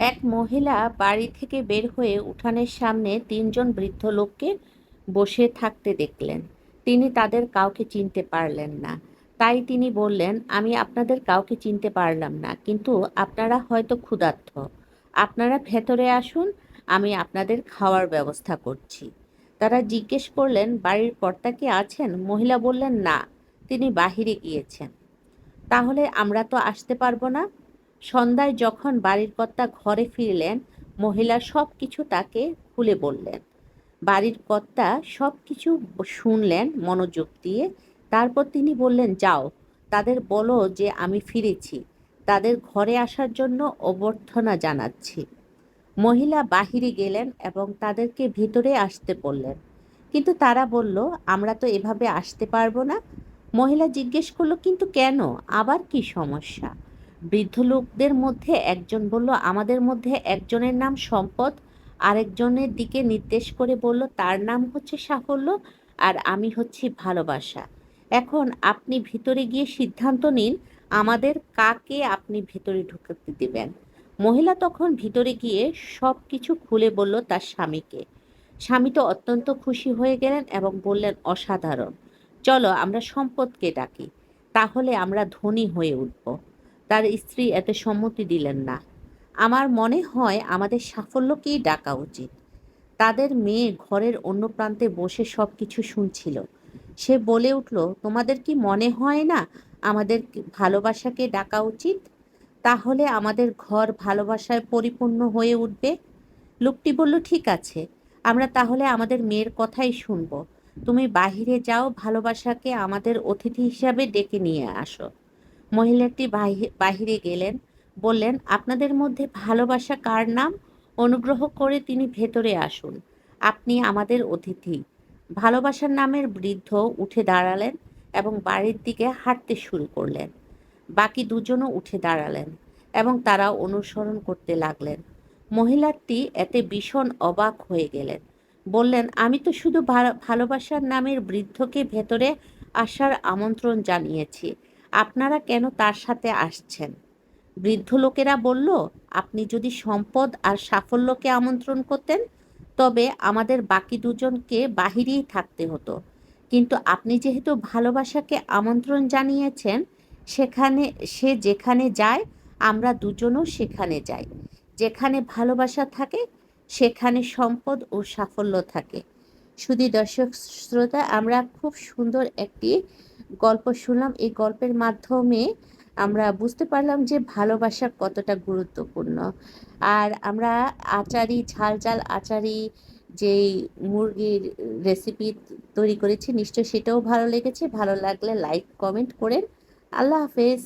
এক মহিলা বাড়ি থেকে বের হয়ে উঠানের সামনে তিনজন বৃদ্ধ লোককে বসে থাকতে দেখলেন। তিনি তাদের কাউকে চিনতে পারলেন না। তাই তিনি বললেন, আমি আপনাদের কাউকে চিনতে পারলাম না, কিন্তু আপনারা হয়তো ক্ষুধার্ত। আপনারা ভেতরে আসুন, আমি আপনাদের খাওয়ার ব্যবস্থা করছি। তারা জিজ্ঞেস করলেন, বাড়ির কর্তা কি আছেন? মহিলা বললেন, না, তিনি বাহিরে গিয়েছেন। তাহলে আমরা তো আসতে পারবো না। সন্ধ্যায় যখন বাড়ির কর্তা ঘরে ফিরলেন, মহিলা সব কিছু তাকে খুলে বললেন। বাড়ির কর্তা সব কিছু শুনলেন মনোযোগ দিয়ে। তারপর তিনি বললেন, যাও, তাদের বলো যে আমি ফিরেছি, তাদের ঘরে আসার জন্য অভ্যর্থনা জানাচ্ছি। মহিলা বাহিরে গেলেন এবং তাদেরকে ভিতরে আসতে বললেন, কিন্তু তারা বলল, আমরা তো এভাবে আসতে পারবো না। মহিলা জিজ্ঞেস করলো, কিন্তু কেন? আবার কি সমস্যা? বৃদ্ধ লোকদের মধ্যে একজন বলল, আমাদের মধ্যে একজনের নাম সম্পদ, আরেকজনের দিকে নির্দেশ করে বলল, তার নাম হচ্ছে সাফল্য, আর আমি হচ্ছি ভালোবাসা। এখন আপনি ভিতরে গিয়ে সিদ্ধান্ত নিন, আমাদের কাকে আপনি ভেতরে ঢুকতে দিবেন। মহিলা তখন ভিতরে গিয়ে সব কিছু খুলে বলল তার স্বামীকে। স্বামী তো অত্যন্ত খুশি হয়ে গেলেন এবং বললেন, অসাধারণ, চলো আমরা সম্পদকে ডাকি, তাহলে আমরা ধনী হয়ে উঠব। তার স্ত্রী এতে সম্মতি দিলেন না। আমার মনে হয় আমাদের সাফল্যকেই ডাকা উচিত। তাদের মেয়ে ঘরের অন্য প্রান্তে বসে সব কিছু শুনছিল। সে বলে উঠল, তোমাদের কি মনে হয় না আমাদের ভালোবাসাকে ডাকা উচিত? তাহলে আমাদের ঘর ভালোবাসায় পরিপূর্ণ হয়ে উঠবে। লোকটি বলল, ঠিক আছে, আমরা তাহলে আমাদের মেয়ের কথাই শুনবো। তুমি বাহিরে যাও, ভালোবাসাকে আমাদের অতিথি হিসাবে ডেকে নিয়ে আসো। মহিলাটি বাহিরে গেলেন, বললেন, আপনাদের মধ্যে ভালোবাসা কার নাম? অনুগ্রহ করে তিনি ভেতরে আসুন, আপনি আমাদের অতিথি। ভালোবাসার নামের বৃদ্ধ উঠে দাঁড়ালেন এবং বাড়ির দিকে হাঁটতে শুরু করলেন। বাকি দুজনও উঠে দাঁড়ালেন এবং তারা অনুসরণ করতে লাগলেন। মহিলাটি এতে ভীষণ অবাক হয়ে গেলেন। বললেন, আমি তো শুধু ভালোবাসার নামের বৃদ্ধকে ভেতরে আসার আমন্ত্রণ জানিয়েছি, আপনারা কেন তার সাথে আসছেন? বৃদ্ধ লোকেরা বলল, আপনি যদি সম্পদ আর সাফল্যকে আমন্ত্রণ করতেন, তবে আমাদের বাকি দুজনকে বাহিরেই থাকতে হতো। কিন্তু আপনি যেহেতু ভালোবাসাকে আমন্ত্রণ জানিয়েছেন, সেখানে সে যেখানে যায়, আমরা দুজনও সেখানে যাই। যেখানে ভালোবাসা থাকে, সেখানে সম্পদ ও সাফল্য থাকে। শুধু দর্শক শ্রোতা, আমরা খুব সুন্দর একটি গল্প শুনলাম। এই গল্পের মাধ্যমে আমরা বুঝতে পারলাম যে ভালোবাসা কতটা গুরুত্বপূর্ণ। আর আমরা আচারি, ঝাল ঝাল আচারি যেই মুরগির রেসিপি তৈরি করেছি, নিশ্চয়ই সেটাও ভালো লেগেছে। ভালো লাগলে লাইক কমেন্ট করেন। আল্লাহ হাফেজ।